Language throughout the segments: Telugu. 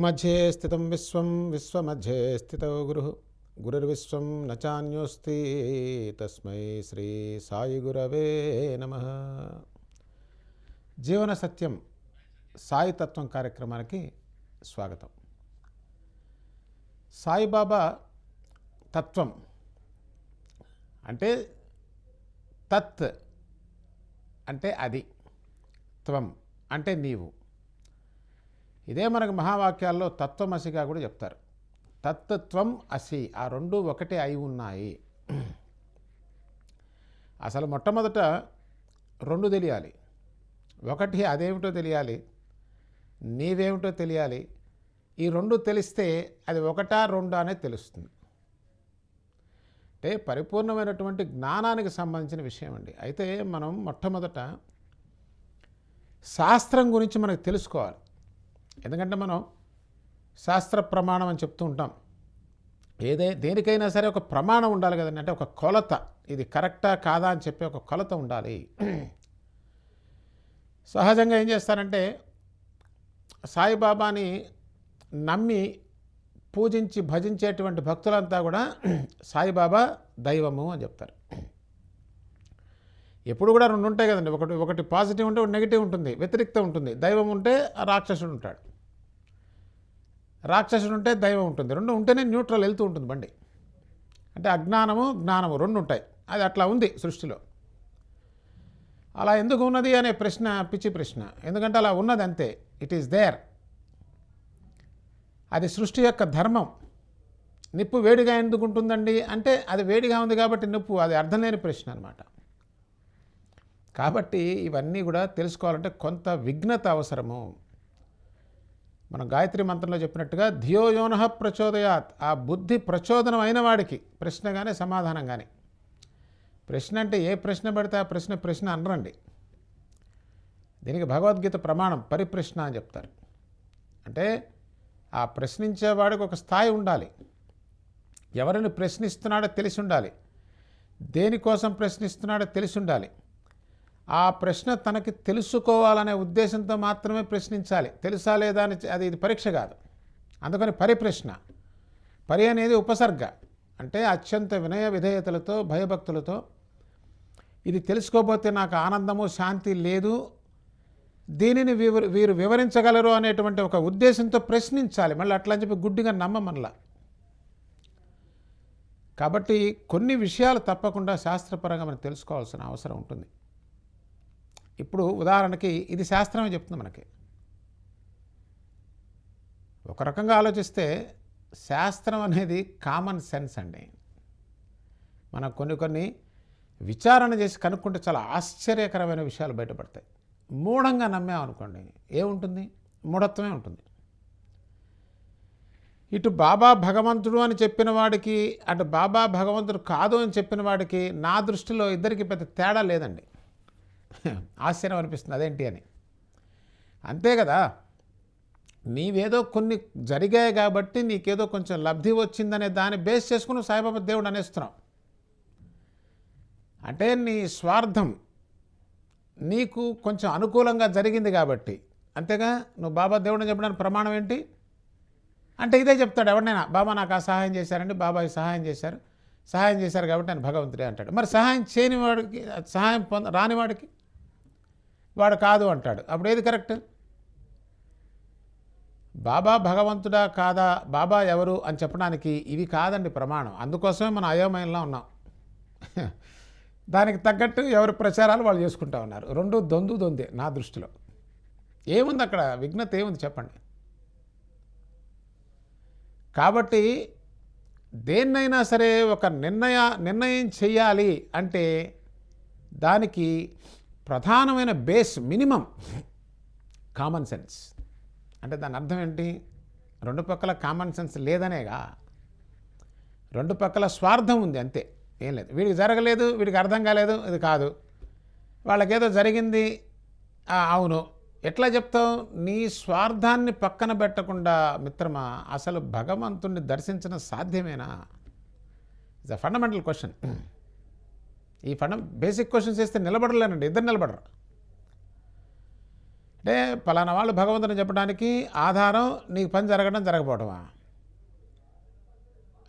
గురుమధ్యే స్థితం విశ్వం విశ్వమధ్యే స్థితో గురుర్విశ్వం న చాన్యోస్తి తస్మై శ్రీ సాయి గురవే నమః. జీవన సత్యం సాయి తత్వం కార్యక్రమానికి స్వాగతం. సాయిబాబా తత్వం అంటే తత్ అంటే అది, త్వం అంటే నీవు. ఇదే మనకు మహావాక్యాల్లో తత్వమసిగా కూడా చెప్తారు. తత్వం అసి, ఆ రెండు ఒకటే అయి ఉన్నాయి. అసలు మొట్టమొదట రెండు తెలియాలి. ఒకటి అదేమిటో తెలియాలి, నీవేమిటో తెలియాలి. ఈ రెండు తెలిస్తే అది ఒకటా రెండా అనేది తెలుస్తుంది. అంటే పరిపూర్ణమైనటువంటి జ్ఞానానికి సంబంధించిన విషయం అండి. అయితే మనం మొట్టమొదట శాస్త్రం గురించి మనకు తెలుసుకోవాలి. ఎందుకంటే మనం శాస్త్ర ప్రమాణం అని చెప్తూ ఉంటాం. దేనికైనా సరే ఒక ప్రమాణం ఉండాలి కదండి. అంటే ఒక కొలత, ఇది కరెక్టా కాదా అని చెప్పి ఒక కొలత ఉండాలి. సహజంగా ఏం చేస్తారంటే సాయిబాబాని నమ్మి పూజించి భజించేటువంటి భక్తులంతా కూడా సాయిబాబా దైవము అని చెప్తారు. ఎప్పుడు కూడా రెండు ఉంటాయి కదండి. ఒకటి పాజిటివ్ ఉంటే ఒకటి నెగిటివ్ ఉంటుంది, వ్యతిరేకత ఉంటుంది. దైవం ఉంటే రాక్షసుడు ఉంటాడు, రాక్షసుడు ఉంటే దైవం ఉంటుంది. రెండు ఉంటేనే న్యూట్రల్ వెళ్తూ ఉంటుంది బండి. అంటే అజ్ఞానము జ్ఞానము రెండు ఉంటాయి. అది అట్లా ఉంది సృష్టిలో. అలా ఎందుకు ఉన్నది అనే ప్రశ్న పిచ్చి ప్రశ్న. ఎందుకంటే అలా ఉన్నది అంతే, ఇట్ ఈస్ దేర్. అది సృష్టి యొక్క ధర్మం. నిప్పు వేడిగా ఎందుకు ఉంటుందండి అంటే అది వేడిగా ఉంది కాబట్టి నిప్పు, అది అర్థం లేని ప్రశ్న అనమాట. కాబట్టి ఇవన్నీ కూడా తెలుసుకోవాలంటే కొంత విఘ్నత అవసరము. మనం గాయత్రి మంత్రంలో చెప్పినట్టుగా ధియోయోనః ప్రచోదయాత్, ఆ బుద్ధి ప్రచోదనం అయిన వాడికి ప్రశ్న కానీ సమాధానం కానీ. ప్రశ్న అంటే ఏ ప్రశ్న పడితే ఆ ప్రశ్న అనరండి. దీనికి భగవద్గీత ప్రమాణం పరిప్రశ్న అని చెప్తారు. అంటే ఆ ప్రశ్నించేవాడికి ఒక స్థాయి ఉండాలి. ఎవరిని ప్రశ్నిస్తున్నాడో తెలిసి ఉండాలి, దేనికోసం ప్రశ్నిస్తున్నాడో తెలిసి ఉండాలి. ఆ ప్రశ్న తనకి తెలుసుకోవాలనే ఉద్దేశంతో మాత్రమే ప్రశ్నించాలి. తెలుసా లేదా అని ఇది పరీక్ష కాదు. అందుకని పరిప్రశ్న. పరి అనేది ఉపసర్గ. అంటే అత్యంత వినయ విధేయతలతో భయభక్తులతో ఇది తెలుసుకోకపోతే నాకు ఆనందము శాంతి లేదు, దీనిని వీరు వివరించగలరు అనేటువంటి ఒక ఉద్దేశంతో ప్రశ్నించాలి. మళ్ళీ అట్లా అని చెప్పి గుడ్డిగా నమ్మమనలా. కాబట్టి కొన్ని విషయాలు తప్పకుండా శాస్త్రపరంగా మనం తెలుసుకోవాల్సిన అవసరం ఉంటుంది. ఇప్పుడు ఉదాహరణకి ఇది శాస్త్రమే చెప్తుంది మనకి. ఒక రకంగా ఆలోచిస్తే శాస్త్రం అనేది కామన్ సెన్స్ అండి. మనం కొన్ని విచారణ చేసి కనుక్కుంటే చాలా ఆశ్చర్యకరమైన విషయాలు బయటపడతాయి. మూఢంగా నమ్మామనుకోండి ఏముంటుంది? మూఢత్వమే ఉంటుంది. ఇటు బాబా భగవంతుడు అని చెప్పిన వాడికి, అటు బాబా భగవంతుడు కాదు అని చెప్పిన వాడికి నా దృష్టిలో ఇద్దరికి పెద్ద తేడా లేదండి. ఆశ్చర్యం అనిపిస్తుంది అదేంటి అని. అంతే కదా, నీవేదో కొన్ని జరిగాయి కాబట్టి నీకేదో కొంచెం లబ్ధి వచ్చిందనే దాన్ని బేస్ చేసుకుని సాయిబాబా దేవుడు అనేస్తున్నావు. అంటే నీ స్వార్థం, నీకు కొంచెం అనుకూలంగా జరిగింది కాబట్టి. అంతేగా, నువ్వు బాబా దేవుడిని చెప్పడానికి ప్రమాణం ఏంటి అంటే ఇదే చెప్తాడు ఎవరినైనా. బాబా నాకు ఆ సహాయం చేశారండి, బాబా ఈ సహాయం చేశారు కాబట్టి నేను భగవంతుడే అంటాడు. మరి సహాయం చేయని వాడికి, సహాయం రాని వాడికి వాడు కాదు అంటాడు. అప్పుడు ఏది కరెక్ట్? బాబా భగవంతుడా కాదా, బాబా ఎవరు అని చెప్పడానికి ఇవి కాదండి ప్రమాణం. అందుకోసమే మనం అయోమయంలో ఉన్నాం. దానికి తగ్గట్టు ఎవరి ప్రచారాలు వాళ్ళు చేసుకుంటా ఉన్నారు. రెండు దొందే నా దృష్టిలో. ఏముంది అక్కడ? విఘ్నత ఏముంది చెప్పండి? కాబట్టి దేన్నైనా సరే ఒక నిర్ణయం చేయాలి అంటే దానికి ప్రధానమైన బేస్ మినిమం కామన్ సెన్స్. అంటే దాని అర్థం ఏంటి? రెండు పక్కల కామన్ సెన్స్ లేదనేగా. రెండు పక్కల స్వార్థం ఉంది అంతే, ఏం లేదు. వీడికి జరగలేదు, వీడికి అర్థం కాలేదు, ఇది కాదు. వాళ్ళకేదో జరిగింది, అవును. ఎట్లా చెప్తావు? నీ స్వార్థాన్ని పక్కన పెట్టకుండా మిత్రమా అసలు భగవంతుణ్ణి దర్శించడం సాధ్యమేనా? It's a fundamental question. ఈ బేసిక్ క్వశ్చన్స్ వేస్తే నిలబడలేనండి, ఇద్దరు నిలబడరు. అంటే పలానా వాళ్ళు భగవంతుని చెప్పడానికి ఆధారం నీకు పని జరగడం జరగకపోవడమా?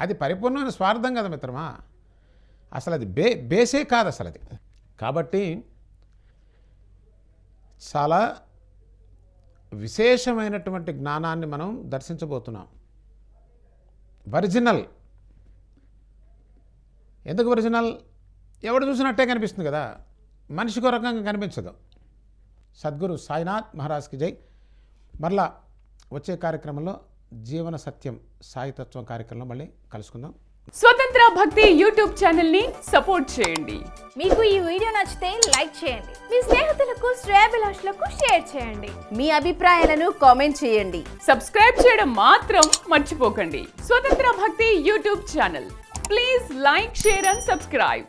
అది పరిపూర్ణమైన స్వార్థం కదా మిత్రమా. అసలు అది బేసే కాదు అసలు అది. కాబట్టి చాలా విశేషమైనటువంటి జ్ఞానాన్ని మనం దర్శించబోతున్నాం. ఒరిజినల్. ఎందుకు ఒరిజినల్? ఎవడు చూసినట్టే కనిపిస్తుంది కదా, మనిషికో రకంగా కనిపించదు. సద్గురు సాయినాథ్ మహారాజ్కి జై. మరలా వచ్చే కార్యక్రమంలో జీవన సత్యం సాయితత్వం కార్యక్రమంలో మళ్ళీ కలుసుకుందాం. స్వతంత్ర భక్తి యూట్యూబ్ ఛానల్ ని సపోర్ట్ చేయండి. మీకు ఈ వీడియో నచ్చితే లైక్ చేయండి, మీ స్నేహితులకు శ్రేయోభిలాషులకు షేర్ చేయండి, మీ అభిప్రాయాలను కామెంట్ చేయండి. సబ్స్క్రైబ్ చేయడం మాత్రం మర్చిపోకండి. స్వతంత్ర భక్తి YouTube channel. Please like, share and subscribe.